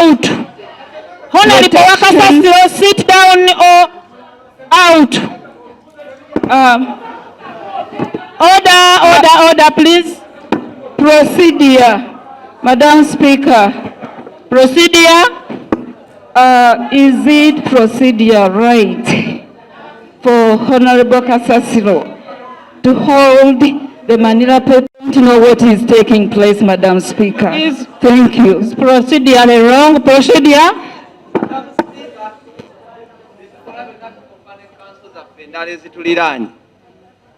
out. Honorable Kasasiro, sit down or out. Order, please. Procedure. Madam Speaker, procedure, is it procedure right for Honorable Kasasiro to hold the Manila paper to know what is taking place, Madam Speaker? Thank you. Is procedure a wrong procedure?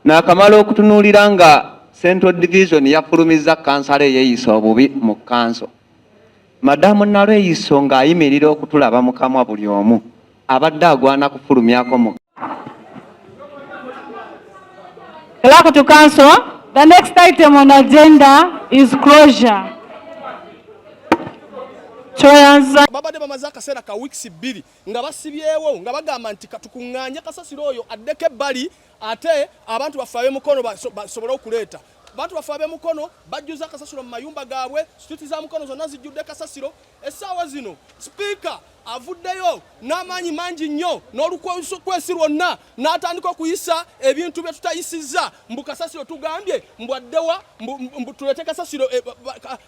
Nakamala okutunuulira nga Central Division yafulumiza kansala eyeeyisa obubi mu kanso. Madamu Nalweyiso ng'ayimirira okutulaba mu kamwa buli omu abadde agwana kufulumyako mu. To council, the next item on agenda is closure. Babadde bamaze akaseera ka weeks 2 nga basibyewo nga bagamba nti katukuŋŋaanye Kasasiro oyo addeko ebbali ate abantu bafaabe mukono basobole okuleeta. Abantu bafaabe mukono bajjuza Kasasiro mu mayumba gaabwe, situti za mukono zonna zijjudde Kasasiro. Essaawa zino Speaker avuddeyo n'amaanyi mangi nnyo n'olukwesi lwonna n'atandika okuyisa ebintu bye tutayisizza mbu Kasasiro tugambye mbwaddewa mbu tulete Kasasiro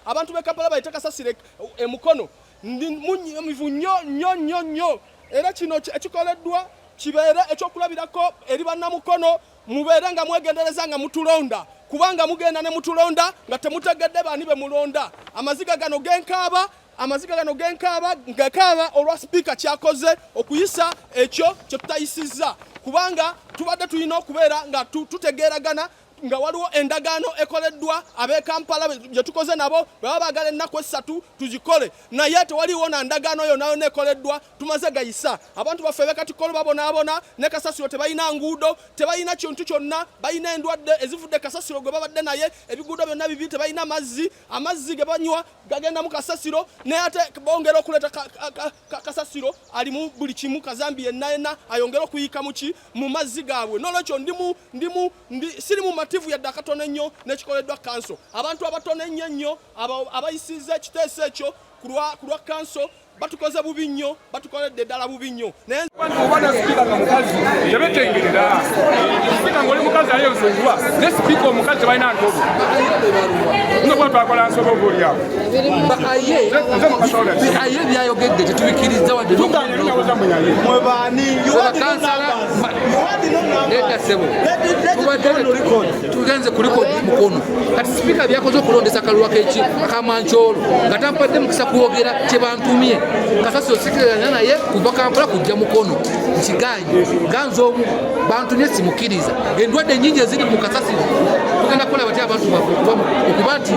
abantu b'e Kampala bayite Kasasiro emukono mivu nnyo era kino ekikoleddwa kibeere ekyokulabirako eri bannamukono mubeere nga mwegendereza nga mutulonda kubanga mugenda ne mutulonda nga temutegedde baani be mulonda. Amaziga gano genkaaba ngakaaba olwa Speaker kyakoze okuyisa ekyo kye tutayisizza kubanga tubadde tulina okubeera nga tutegeeragana nga waliwo endagaano ekoleddwa ab'e Kampala gye tukoze nabo bwe baagala ennaku 3 tuzikole naye tewaliwo na ndagaano yonna ekoleddwa tumaze gayisa. Abantu baffe b'e Katikolo babonaabona ne Kasasiro tebalina nguudo tebalina kintu kyonna balina endwadde ezivudde Kasasiro gwe babadde naye ebiguudo byonna bibi tebalina amazzi ge banywa gagenda mu Kasasiro naye ate bongera okuleeta Kasasiro alimu buli kimu kazambi yenna ayongera okuyika mu mazzi gaabwe. N'olwekyo siri mu bumativu yadde akatono ennyo n'ekikoleddwa kanso. Abantu abatono ennyo abayisizza ekiteeso ekyo ku lwa kanso batukoze bubi nnyo batukoledde ddala bubi nnyo. Obana Speaker nga mukazi tebetengerera. Speaker ng'oli mukazi ayozebwa ne Speaker omukazi balina ntobo. Nga bwe twakola nsobo obuliawo. Bikaaye byayogedde tetubikiriza wadde tugenze kuliko mukono kati Speaker byakoze okulondesa akalulu akamancoolo nga tampadde mukisa kwogera kye bantumye. Kasasiro sikirana naye kuva Kampala kujja mukono nkigaanye ganze omu bantumye simukiriza. Endwadde ennyingi eziri mu Kasasiro tugenda kukola batya abantu okuba nti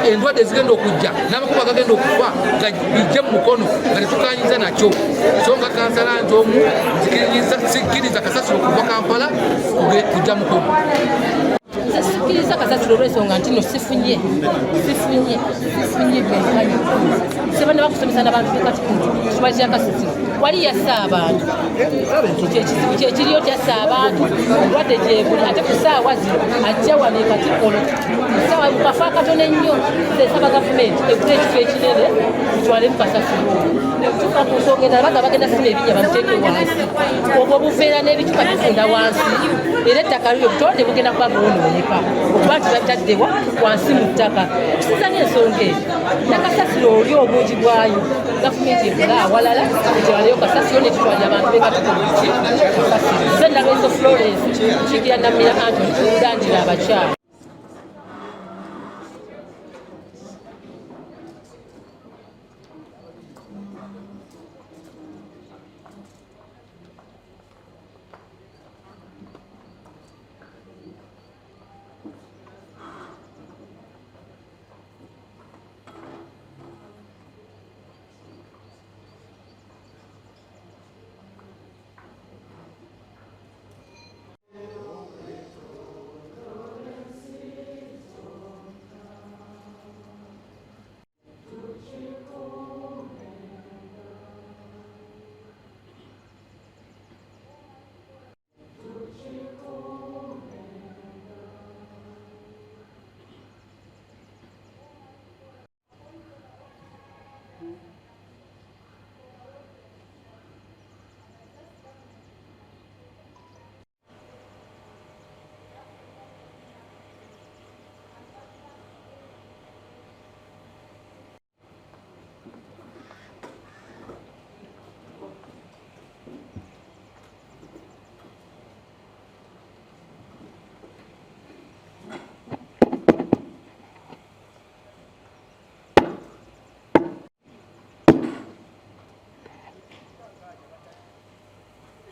endwadde ezigenda okujja n'amakuba gagenda okufa nga bijje mu mukono nga tetukanyiza nakyo. So nga kansala nti omu sikiriza Kasasiro kuva Kampala kujja mukono. Sikiriza Kasasiro olw'ensonga nti no sifunye bwenkanyi sebana bakusomesa n'abantu Katikolo kiba kya Kasasiro wali yassa abantu ekizibu kyekiriyo kyassa abantu obwadde gyebuli ate ku ssaawa zino ajja wano e Katikolo ssaawa mukafa akatono ennyo esaba gavumenti ekula ekifo ekinene kitwalemu Kasasiro tuka ku nsonga endala bagenda sima ebinnya bamuteeke wansi obwo obuveera n'ebituka tufunda wansi era ettaka lyo butonde bugenda kuba bwonooneka okuba nti babitaddewa wansi mu ttaka tusiza n'ensonga eyo ne Kasasiro oli obungi bwayo gavumenti ekula awalala etwaleyo Kasasiro netutwalira abantu b'e Katikolo Kasasiro ze Ndabenzo Florence Kigira Namira Anthony Dandira abakyala.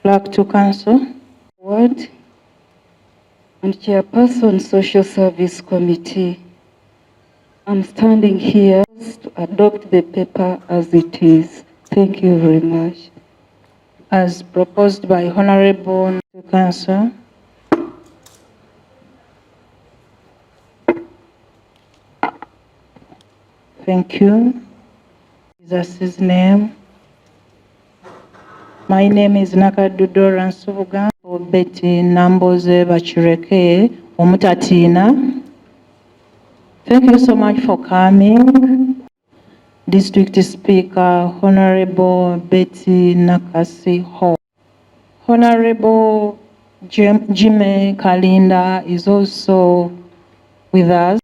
Clerk to Council, Ward, and Chairperson Social Service Committee. I'm standing here to adopt the paper as it is. Thank you very much. As proposed by Honorable Council. Thank you. Jesus' name. My name is Nakaddu Dorah Betty Namboze Bachireke Omutatina. Thank you so much for coming. District Speaker, Honorable Betty Nakasi Ho. Honorable Jimmy Kalinda is also with us.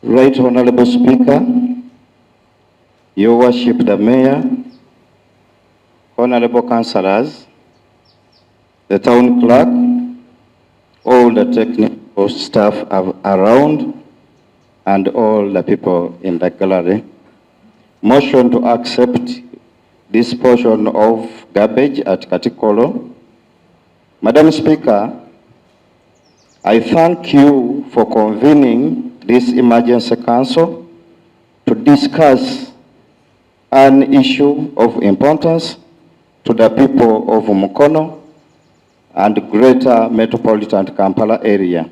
Right Honorable Speaker, Your Worship the Mayor, Honorable Councillors, the Town Clerk, all the technical staff around, and all the people in the gallery. Motion to accept this portion of garbage at Katikolo. Madam Speaker, I thank you for convening this emergency council to discuss an issue of importance to the people of Mukono and Greater Metropolitan Kampala area.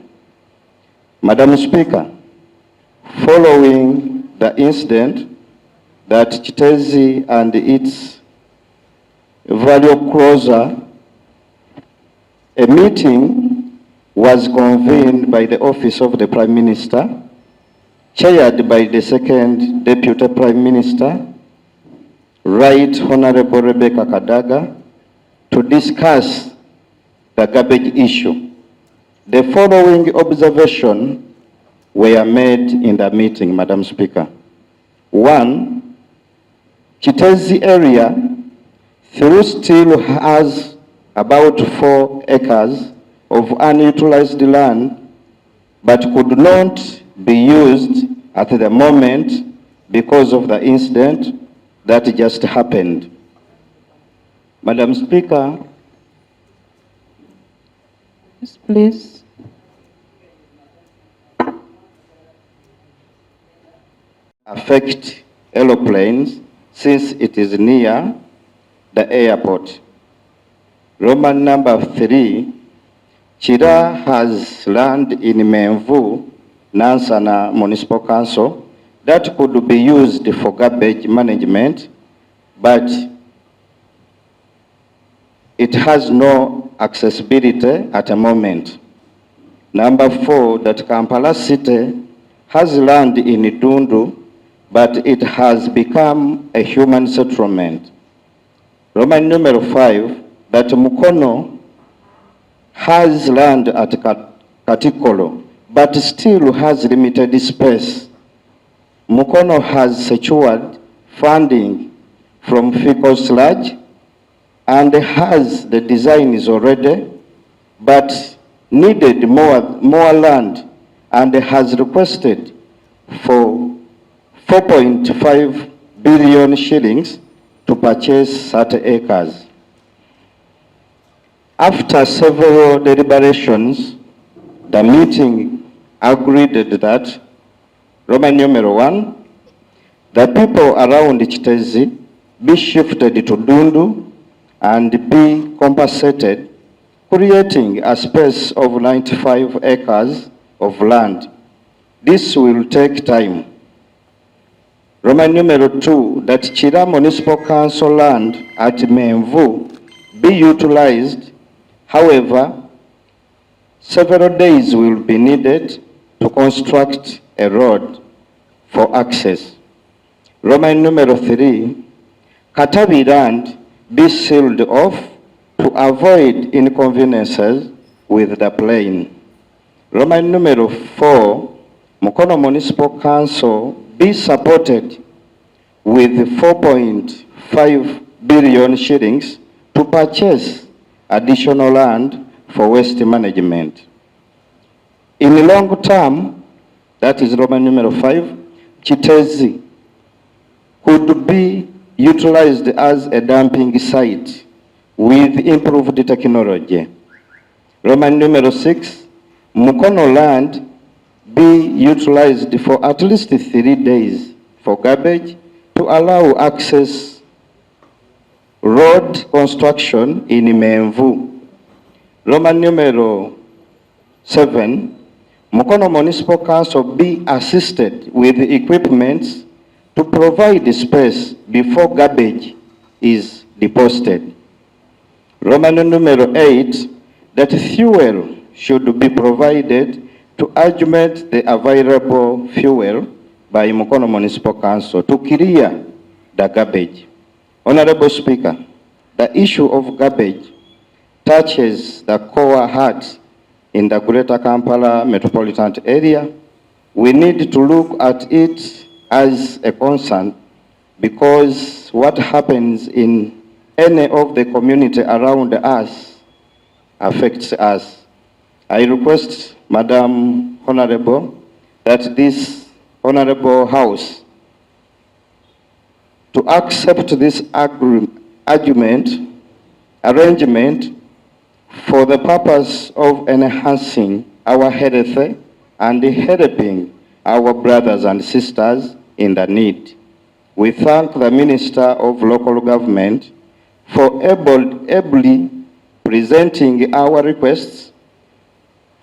Madam Speaker, following the incident that Kcca and its value closer, a meeting was convened by the Office of the Prime Minister, chaired by the Second Deputy Prime Minister, Right Honorable Rebecca Kadaga, to discuss the garbage issue. The following observations were made in the meeting, Madam Speaker. 1, Kcca area still has about 4 acres of unutilized land, but could not be used at the moment because of the incident that just happened. Madam Speaker, Yes, please. affect aeroplanes since it is near the airport. Roman number 3, Chira has land in Menvu, Nansana Municipal Council that could be used for garbage management, but it has no accessibility at the moment. Number 4, that Kampala City has land in Dundu, but it has become a human settlement. Roman number 5, that Mukono has land at Katikolo, but still has limited space. Mukono has secured funding from fecal sludge and has the designs already, but needed more land and has requested for 4.5 billion shillings to purchase 30 acres. After several deliberations, the meeting agreed that Roman number 1, the people around Kcca be shifted to Dundu and be compensated, creating a space of 95 acres of land. This will take time. Roman number 2, that Chira Municipal Council land at Menvu be utilized. However, several days will be needed to construct a road for access. Roman number 3, Katabi land be sealed off to avoid inconveniences with the plane. Roman number 4, Mukono Municipal Council be supported with 4.5 billion shillings to purchase additional land for waste management. In the long term, that is Roman number 5, Kcca could be utilized as a dumping site with improved technology. Roman numeral 6, Mukono land be utilized for at least 3 days for garbage to allow access road construction in Menvu. Roman numeral 7, Mukono Municipal Council be assisted with equipment to provide space before garbage is deposited. Roman numeral 8, that fuel should be provided to augment the available fuel by Mukono Municipal Council to clear the garbage. Honorable Speaker, the issue of garbage touches the core heart in the Greater Kampala metropolitan area. We need to look at it as a concern because what happens in any of the community around us affects us. I request, Madam Honorable, that this Honorable House to accept this arrangement for the purpose of enhancing our health and helping our brothers and sisters in the need. We thank the Minister of Local Government for ably presenting our requests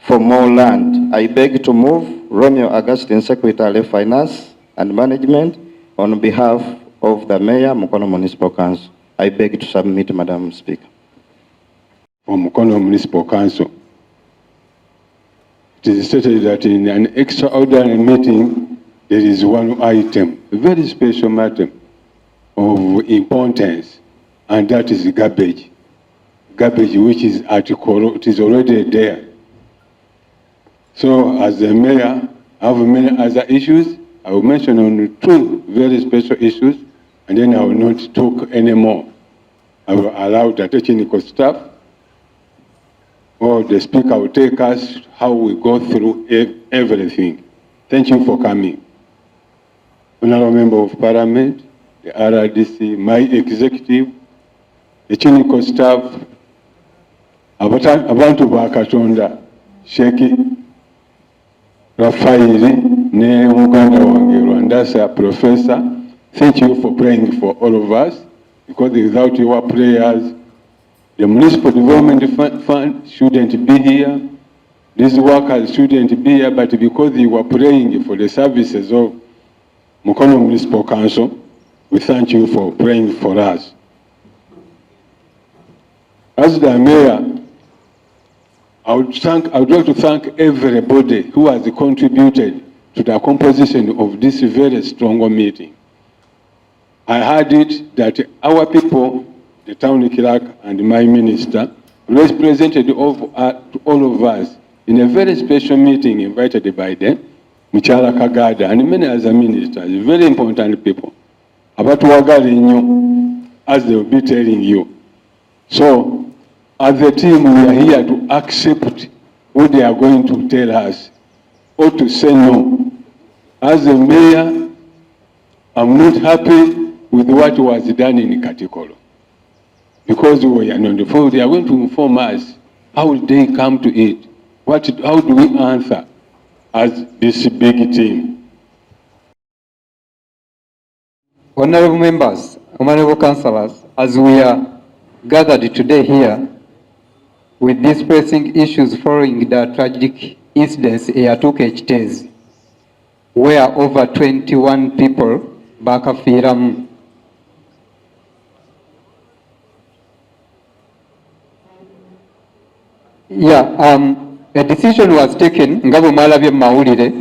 for more land. I beg to move Romeo Augustine, Secretary of Finance and Management, on behalf of the Mayor, Mukono Municipal Council. I beg to submit, Madam Speaker. For Mukono Municipal Council, it is stated that in an extraordinary meeting, there is one item, a very special matter of importance, and that is garbage. Garbage which is article, it is already there. So as the mayor, I have many other issues. I will mention only 2 very special issues, and then I will not talk anymore. I will allow the technical staff or the speaker will take us how we go through everything. Thank you for coming. Honorable Member of Parliament, the RRDC, my executive, the technical staff, abantu ba Katonda, Sheikh Rafaeli, ne muganda wange Rwandasa Professor, thank you for praying for all of us, because without your prayers, the Municipal Development Fund shouldn't be here, these workers shouldn't be here, but because you were praying for the services of Mukono Municipal Council, we thank you for praying for us. As the Mayor, I would like to thank everybody who has contributed to the composition of this very strong meeting. I heard it that our people, the town clerk and my minister, represented to all of us in a very special meeting invited by them, Mukyala Kagada and many other ministers, very important people. About Wagalinyo, as they will be telling you. So, as a team, we are here to accept what they are going to tell us, or to say no. As a mayor, I'm not happy with what was done in Katikolo, because we are not informed. They are going to inform us how will they come to it. How do we answer as this big team? Honorable members, honorable councillors, as we are gathered today here with these pressing issues following the tragic incidents at Kcca, where over 21 people bakafiiramu. A decision was taken, ngabo malabye mawulire,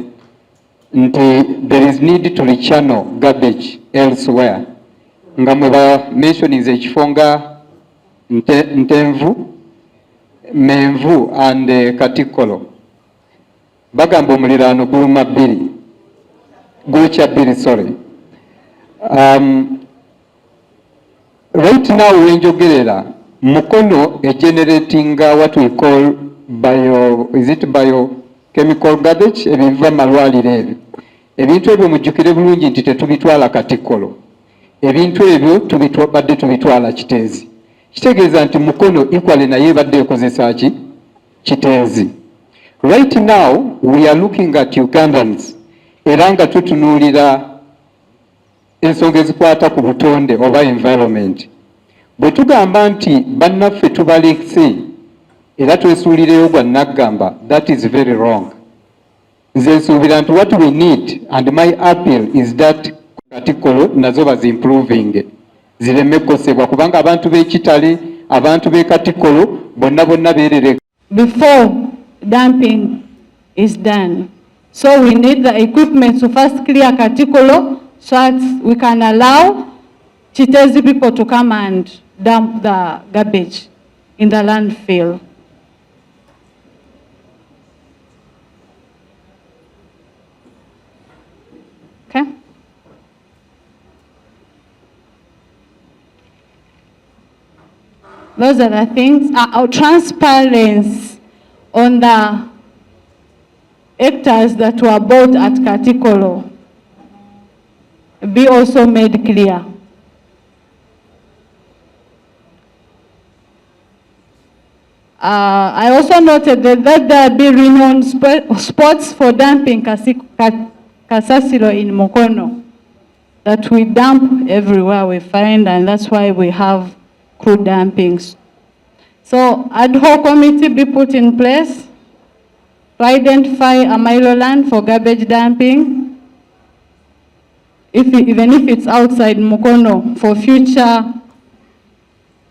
nti there is need to rechannel garbage elsewhere. Ngamwe mentioning ekifonga Ntenvu, Menvu and Katikolo. Bagamba omuliraano guluma bbiri. Gulukya bbiri, sorry. Right now wenjogerera Mukono generating what we call biochemical garbage, ebiva malwaliro ebyo. Ebintu ebyo mujjukire bulungi nti tetubitwala Katikolo. Ebintu ebyo badde tubitwala Kiteezi. kitegeeza nti Mukono equally naye ebadde ekozesa ki kiteezi. Right now we are looking at Ugandans era nga tutunuulira ensonga ezikwata ku butonde oba environment. Bwe tugamba nti bannaffe tubalekise era twesuulireyo gwa Nakagamba, that is very wrong. Nze nsuubira nti what we need and my appeal is that Katikolo nazo bazimproving zireme kukosebwa kubanga abantu b'ekitali abantu b'e Katikolo bonna beerere. Before dumping is done. So we need the equipment to first clear Katikolo so that we can allow Chitezi people to come and dump the garbage in the landfill. Okay. Those are the things. Our transparency on the hectares that were bought at Katikolo be also made clear. I also noted that there be renowned spots for dumping Kasasiro in Mukono, that we dump everywhere we find, and that's why we have crew dumpings. So ad hoc committee be put in place to identify a milo land for garbage dumping, even if it's outside Mukono, for future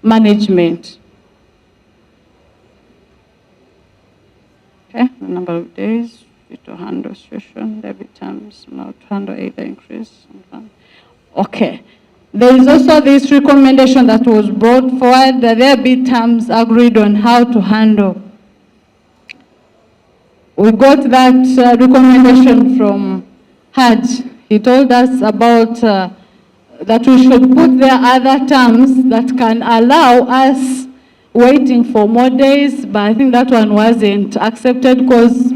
management. Okay, the number of days to handle situation, debit terms, not to handle either increase. Okay. There is also this recommendation that was brought forward that there be terms agreed on how to handle. We got that recommendation from Haj. He told us about that we should put there other terms that can allow us waiting for more days, but I think that one wasn't accepted because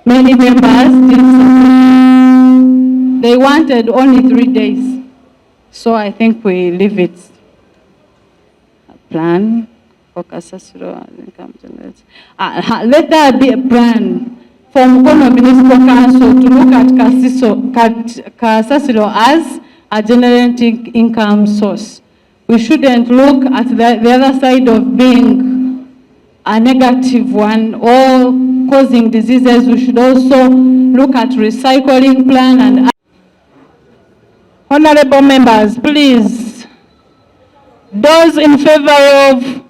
many members didn't. They wanted only 3 days. So I think we leave it. A plan for Kasasiro income generation. Let there be a plan for Mukono Municipal Council to look at Kasasiro as a generating income source. We shouldn't look at the other side of being a negative one or causing diseases. We should also look at recycling plan and honorable members, please. Those in favor of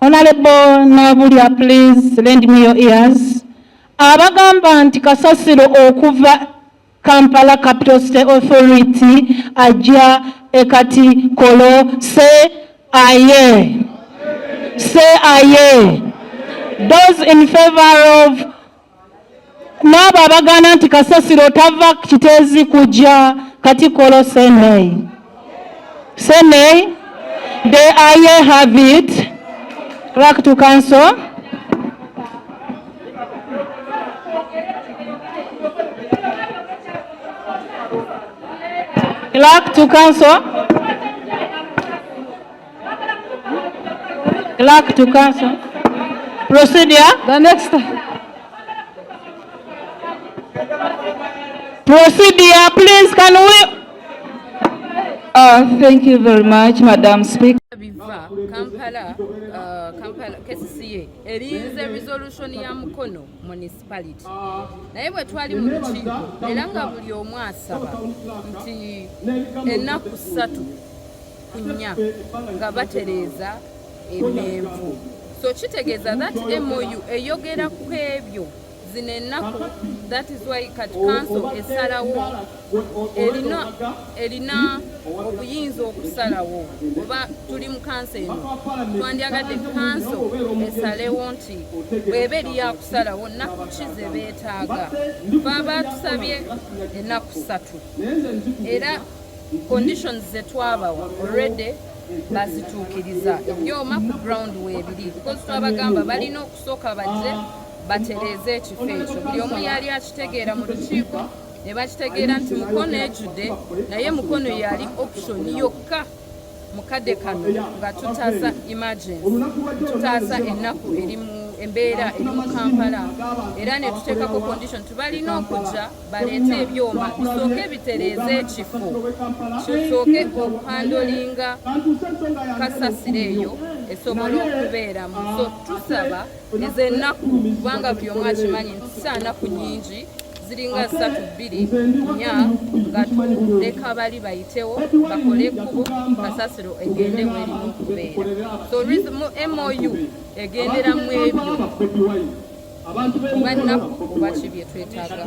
Honorable Nabulia, please lend me your ears. Abagamba nti Kasasiro okuva Kampala Capital State Authority ajja Katikolo, say aye. Say aye. Those in favor of Naba abagana nti Kasasiro tava Kiteezi kujja Katikolo, say nay. Say nay. The aye have it. Clerk to council. Clerk to council. Clerk to council. Procedure. The next. Procedure, please, can we? Thank you very much, Madam Speaker. Kampala Kcca erinze resolution ya Mukono municipality. Naye bwe twali mu lukiiko era nga buli omu asaba nti ennaku 3 ku 4 nga batereeza emmenvu. So kitegeeza that MOU eyogera ku ebyo zino ennaku. That is why Kati Council esalawo erina obuyinza okusalawo oba tuli mu kanso eno twandyagadde kanso esalewo nti bw'eba eri yakusalawo nnaku ki ze beetaaga. Baba tusabye ennaku 3 era conditions ze twabawa already bazituukiriza ebyoma ku ground weebiri because twabagamba balina okusooka bajje batereeze ekifo ekyo. Buli omu yali akitegeera mu lukiiko ne bakitegeera nti Mukono ejjudde naye Mukono yali option yokka mukadde kano nga tutaasa emergency tutaasa ennaku erimu embeera eri mu Kampala era ne tuteekako condition tubalina okujja baleete ebyoma bisooke bitereeze ekifo kisooke okuhandolinga kasasiro eyo esobola okubeeramu so tusaba ezo ennaku kubanga buli omu akimanyi nti si nnaku nyingi ziringa 3-2-4 nga tuleka bali bayitewo bakole ekkubo kasasiro egende werimu okubeera so MOU egenderamu ebyo oba nnaku oba ki bye twetaaga.